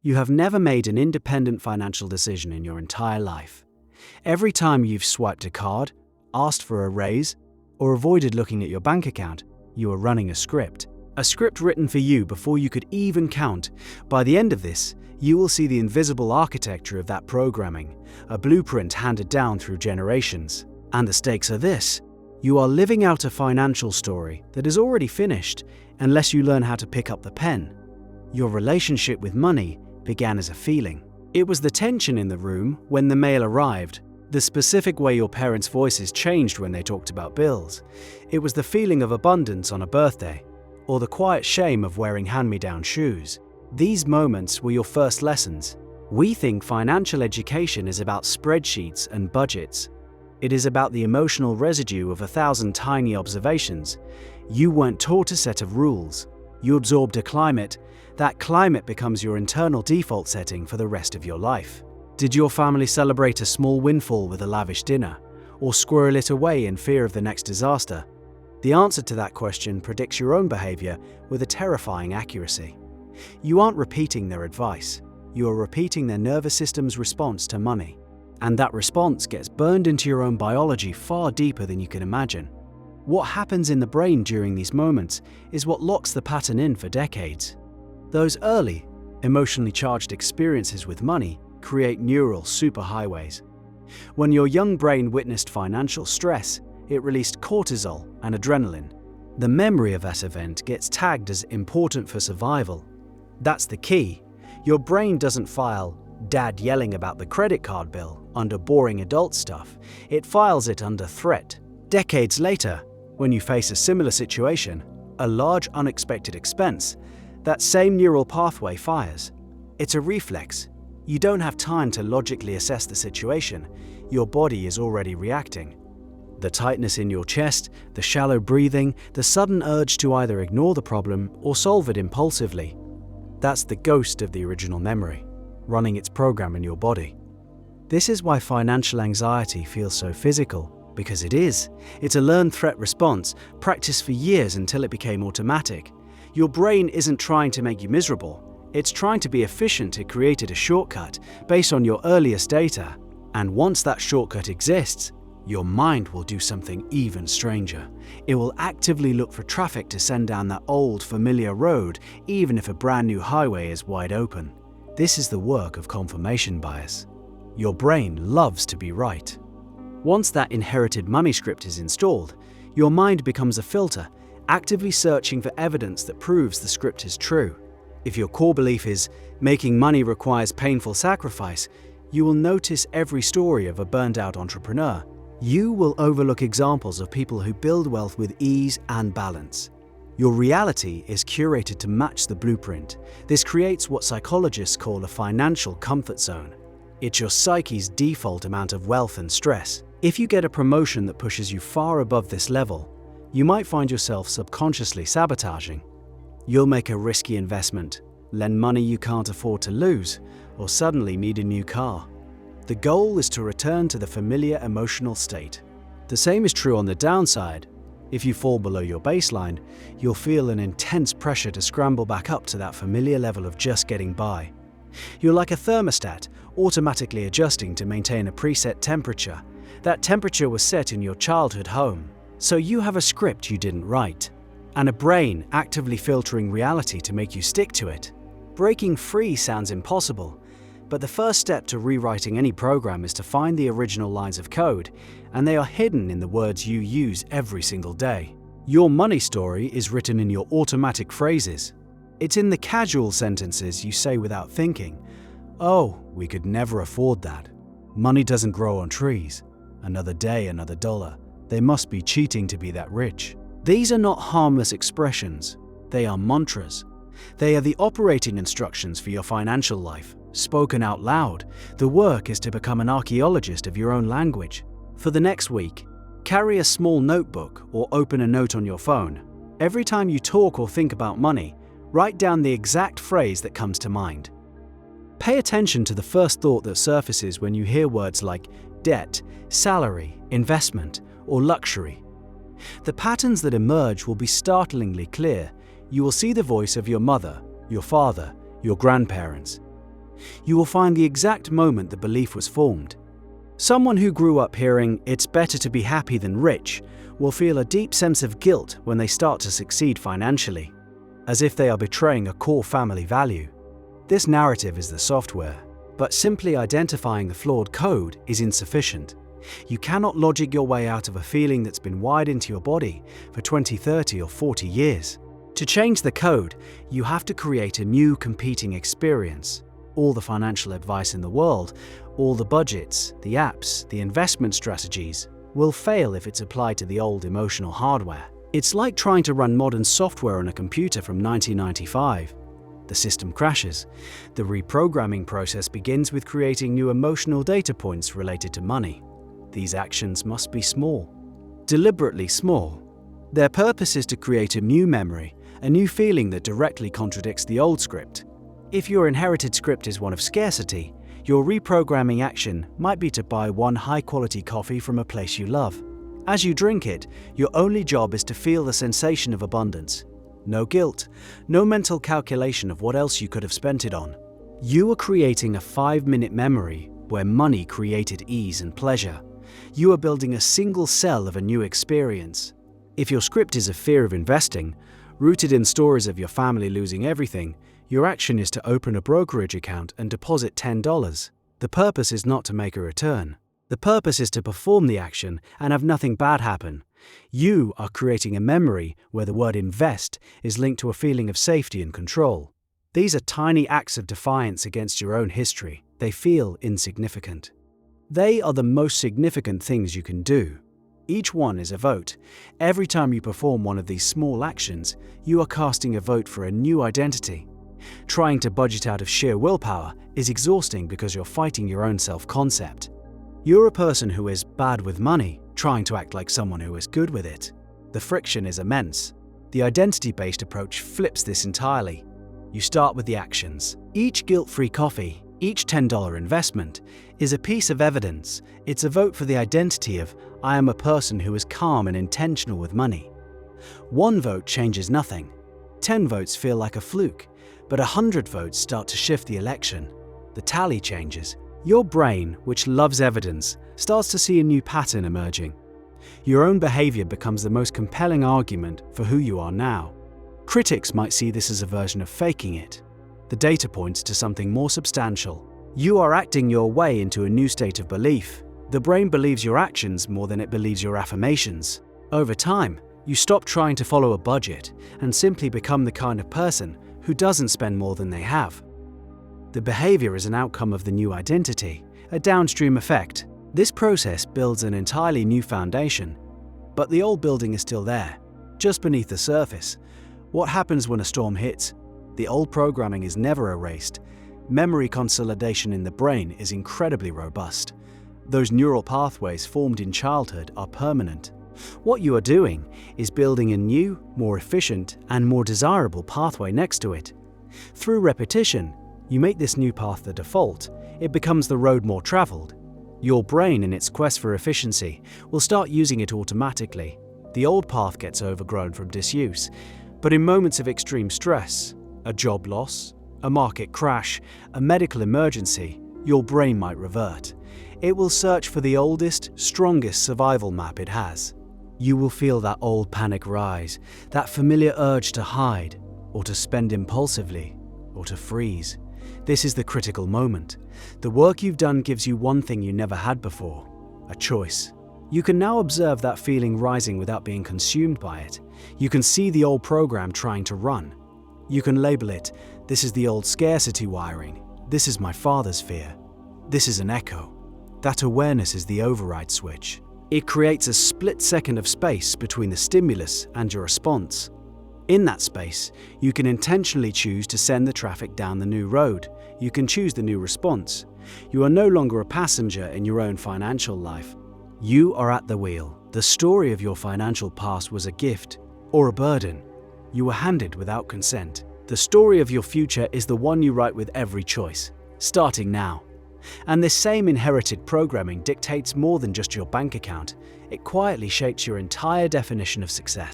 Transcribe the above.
You have never made an independent financial decision in your entire life. Every time you've swiped a card, asked for a raise, or avoided looking at your bank account, you are running a script. A script written for you before you could even count. By the end of this, you will see the invisible architecture of that programming, a blueprint handed down through generations. And the stakes are this: you are living out a financial story that is already finished unless you learn how to pick up the pen. Your relationship with money began as a feeling. It was the tension in the room when the mail arrived, the specific way your parents' voices changed when they talked about bills. It was the feeling of abundance on a birthday, or the quiet shame of wearing hand-me-down shoes. These moments were your first lessons. We think financial education is about spreadsheets and budgets. It is about the emotional residue of 1,000 tiny observations. You weren't taught a set of rules. You absorbed a climate. That climate becomes your internal default setting for the rest of your life. Did your family celebrate a small windfall with a lavish dinner, or squirrel it away in fear of the next disaster? The answer to that question predicts your own behavior with a terrifying accuracy. You aren't repeating their advice. You are repeating their nervous system's response to money. And that response gets burned into your own biology far deeper than you can imagine. What happens in the brain during these moments is what locks the pattern in for decades. Those early, emotionally charged experiences with money create neural superhighways. When your young brain witnessed financial stress, it released cortisol and adrenaline. The memory of that event gets tagged as important for survival. That's the key. Your brain doesn't file "Dad yelling about the credit card bill" under boring adult stuff. It files it under threat. Decades later, when you face a similar situation, a large unexpected expense, that same neural pathway fires. It's a reflex. You don't have time to logically assess the situation. Your body is already reacting. The tightness in your chest, the shallow breathing, the sudden urge to either ignore the problem or solve it impulsively. That's the ghost of the original memory, running its program in your body. This is why financial anxiety feels so physical, because it is. It's a learned threat response, practiced for years until it became automatic. Your brain isn't trying to make you miserable. It's trying to be efficient. It created a shortcut based on your earliest data. And once that shortcut exists, your mind will do something even stranger. It will actively look for traffic to send down that old, familiar road, even if a brand new highway is wide open. This is the work of confirmation bias. Your brain loves to be right. Once that inherited money script is installed, your mind becomes a filter, actively searching for evidence that proves the script is true. If your core belief is making money requires painful sacrifice, you will notice every story of a burned-out entrepreneur. You will overlook examples of people who build wealth with ease and balance. Your reality is curated to match the blueprint. This creates what psychologists call a financial comfort zone. It's your psyche's default amount of wealth and stress. If you get a promotion that pushes you far above this level, you might find yourself subconsciously sabotaging. You'll make a risky investment, lend money you can't afford to lose, or suddenly need a new car. The goal is to return to the familiar emotional state. The same is true on the downside. If you fall below your baseline, you'll feel an intense pressure to scramble back up to that familiar level of just getting by. You're like a thermostat, automatically adjusting to maintain a preset temperature. That temperature was set in your childhood home. So you have a script you didn't write, and a brain actively filtering reality to make you stick to it. Breaking free sounds impossible, but the first step to rewriting any program is to find the original lines of code, and they are hidden in the words you use every single day. Your money story is written in your automatic phrases. It's in the casual sentences you say without thinking. "Oh, we could never afford that. Money doesn't grow on trees. Another day, another dollar. They must be cheating to be that rich." These are not harmless expressions. They are mantras. They are the operating instructions for your financial life, spoken out loud. The work is to become an archaeologist of your own language. For the next week, carry a small notebook or open a note on your phone. Every time you talk or think about money, write down the exact phrase that comes to mind. Pay attention to the first thought that surfaces when you hear words like debt, salary, investment, or luxury. The patterns that emerge will be startlingly clear. You will see the voice of your mother, your father, your grandparents. You will find the exact moment the belief was formed. Someone who grew up hearing "it's better to be happy than rich" will feel a deep sense of guilt when they start to succeed financially, as if they are betraying a core family value. This narrative is the software, but simply identifying the flawed code is insufficient. You cannot logic your way out of a feeling that's been wired into your body for 20, 30, or 40 years. To change the code, you have to create a new competing experience. All the financial advice in the world, all the budgets, the apps, the investment strategies will fail if it's applied to the old emotional hardware. It's like trying to run modern software on a computer from 1995. The system crashes. The reprogramming process begins with creating new emotional data points related to money. These actions must be small, deliberately small. Their purpose is to create a new memory, a new feeling that directly contradicts the old script. If your inherited script is one of scarcity, your reprogramming action might be to buy one high-quality coffee from a place you love. As you drink it, your only job is to feel the sensation of abundance. No guilt, no mental calculation of what else you could have spent it on. You are creating a 5-minute memory where money created ease and pleasure. You are building a single cell of a new experience. If your script is a fear of investing, rooted in stories of your family losing everything, your action is to open a brokerage account and deposit $10. The purpose is not to make a return. The purpose is to perform the action and have nothing bad happen. You are creating a memory where the word invest is linked to a feeling of safety and control. These are tiny acts of defiance against your own history. They feel insignificant. They are the most significant things you can do. Each one is a vote. Every time you perform one of these small actions, you are casting a vote for a new identity. Trying to budget out of sheer willpower is exhausting because you're fighting your own self-concept. You're a person who is bad with money, trying to act like someone who is good with it. The friction is immense. The identity-based approach flips this entirely. You start with the actions. Each guilt-free coffee, each $10 investment, is a piece of evidence. It's a vote for the identity of "I am a person who is calm and intentional with money." One vote changes nothing. 10 votes feel like a fluke, but 100 votes start to shift the election. The tally changes. Your brain, which loves evidence, starts to see a new pattern emerging. Your own behavior becomes the most compelling argument for who you are now. Critics might see this as a version of faking it. The data points to something more substantial. You are acting your way into a new state of belief. The brain believes your actions more than it believes your affirmations. Over time, you stop trying to follow a budget and simply become the kind of person who doesn't spend more than they have. The behavior is an outcome of the new identity, a downstream effect. This process builds an entirely new foundation, but the old building is still there, just beneath the surface. What happens when a storm hits? The old programming is never erased. Memory consolidation in the brain is incredibly robust. Those neural pathways formed in childhood are permanent. What you are doing is building a new, more efficient, and more desirable pathway next to it. Through repetition, you make this new path the default. It becomes the road more traveled. Your brain, in its quest for efficiency, will start using it automatically. The old path gets overgrown from disuse, but in moments of extreme stress, a job loss, a market crash, a medical emergency, your brain might revert. It will search for the oldest, strongest survival map it has. You will feel that old panic rise, that familiar urge to hide, or to spend impulsively, or to freeze. This is the critical moment. The work you've done gives you one thing you never had before: a choice. You can now observe that feeling rising without being consumed by it. You can see the old program trying to run. You can label it: this is the old scarcity wiring. This is my father's fear. This is an echo. That awareness is the override switch. It creates a split second of space between the stimulus and your response. In that space, you can intentionally choose to send the traffic down the new road. You can choose the new response. You are no longer a passenger in your own financial life. You are at the wheel. The story of your financial past was a gift or a burden you were handed without consent. The story of your future is the one you write with every choice, starting now. And this same inherited programming dictates more than just your bank account. It quietly shapes your entire definition of success.